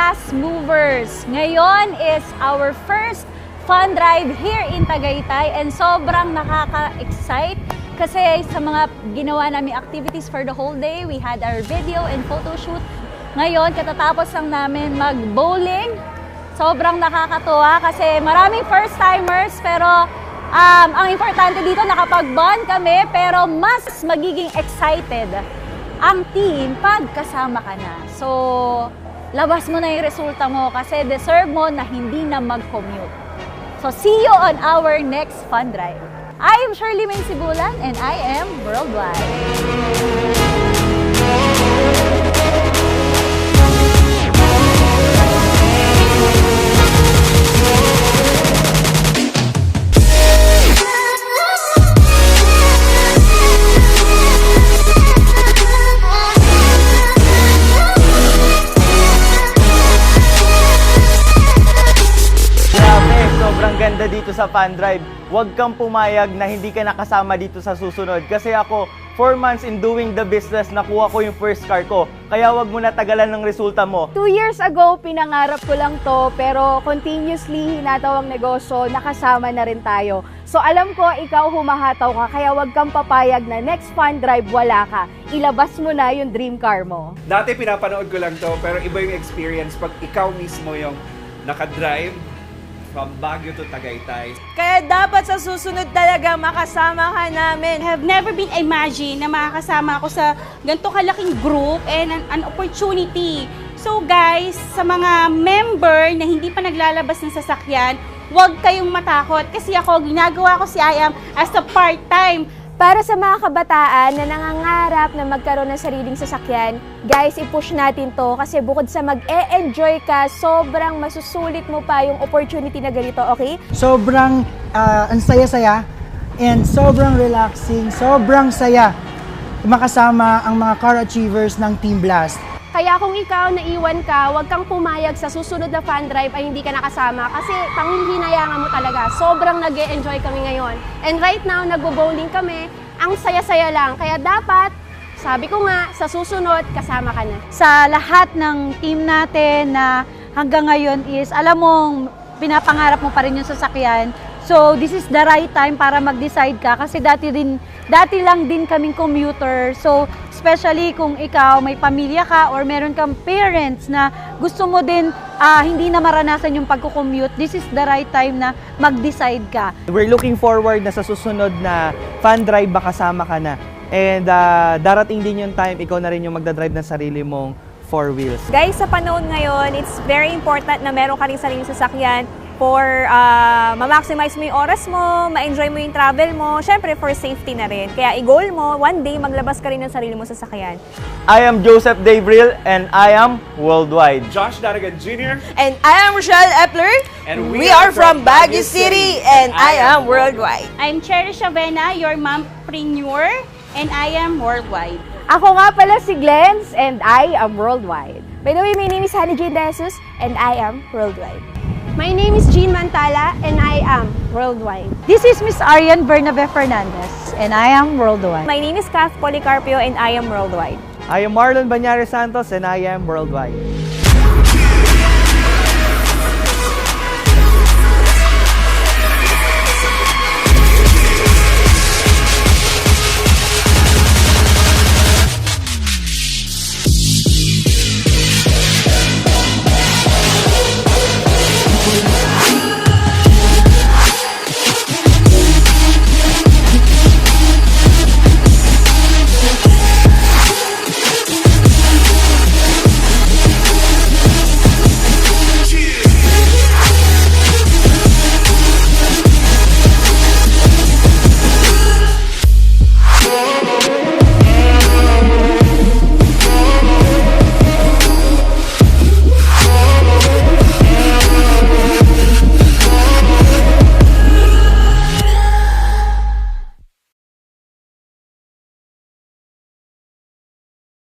fast movers. Ngayon is our first fun drive here in Tagaytay and sobrang nakaka-excite kasi sa mga ginawa namin activities for the whole day, we had our video and photo shoot. Ngayon, katatapos lang namin mag-bowling. Sobrang nakakatuwa kasi maraming first-timers pero ang importante dito nakapag-bond kami pero mas magiging excited ang team pag kasama ka na. So, labas mo na yung resulta mo kasi deserve mo na hindi na mag-commute. So, see you on our next fun drive. I am Shirley May Sibulan and I am Worldwide. Sobrang ganda dito sa Fun Drive. Huwag kang pumayag na hindi ka nakasama dito sa susunod. Kasi ako, 4 months in doing the business, nakuha ko yung first car ko. Kaya huwag mo na tagalan ng resulta mo. 2 years ago, pinangarap ko lang to, pero continuously hinatawang negosyo, nakasama na rin tayo. So alam ko, ikaw humahataw ka, kaya huwag kang papayag na next Fun Drive wala ka. Ilabas mo na yung dream car mo. Dati pinapanood ko lang to, pero iba yung experience pag ikaw mismo yung nakadrive from Baguio to Tagaytay. Kaya dapat sa susunod talaga makasama ka namin. I have never been imagined na makakasama ako sa ganito kalaking group and an opportunity. So guys, sa mga member na hindi pa naglalabas ng sasakyan, huwag kayong matakot kasi ako, ginagawa ko si IAM as a part-time. Para sa mga kabataan na nangangarap na magkaroon ng sariling sasakyan, guys, i-push natin to kasi bukod sa mag-e-enjoy ka, sobrang masusulit mo pa yung opportunity na ganito, okay? Sobrang ang saya-saya and sobrang relaxing, sobrang saya makasama ang mga car achievers ng Team Blast. Kaya kung ikaw naiwan ka, huwag kang pumayag sa susunod na fun drive ay hindi ka nakasama kasi panghihinayangan mo talaga. Sobrang nag-e-enjoy kami ngayon. And right now, nagbo-bowling kami. Ang saya-saya lang. Kaya dapat, sabi ko nga, sa susunod, kasama ka na. Sa lahat ng team natin na hanggang ngayon is, alam mong pinapangarap mo pa rin yung sasakyan. So, this is the right time para mag-decide ka kasi dati lang din kaming commuter. So, especially kung ikaw may pamilya ka or meron kang parents na gusto mo din hindi na maranasan yung pagko-commute, this is the right time na mag-decide ka. We're looking forward na sa susunod na Fun Drive makasama ka na. And darating din yung time, ikaw na rin yung magdadrive ng sarili mong 4 wheels. Guys, sa panahon ngayon, it's very important na meron ka rin sariling sasakyan for ma-maximize mo yung oras mo, ma-enjoy mo yung travel mo, syempre for safety na rin. Kaya i-goal mo, one day maglabas ka rin ng sarili mo sasakyan. I am Joseph Davril and I am Worldwide. Josh Daragan Jr. And I am Rochelle Epler. And we are from Baguio City and I am Worldwide. I'm Cherry Chavena, your mompreneur, and I am Worldwide. Ako nga pala si Glens and I am Worldwide. By the way, my name is Hannah Jane Desus and I am Worldwide. My name is Jean Mantala and I am Worldwide. This is Miss Arian Bernabe Fernandez and I am Worldwide. My name is Kath Policarpio and I am Worldwide. I am Marlon Banyares Santos and I am Worldwide.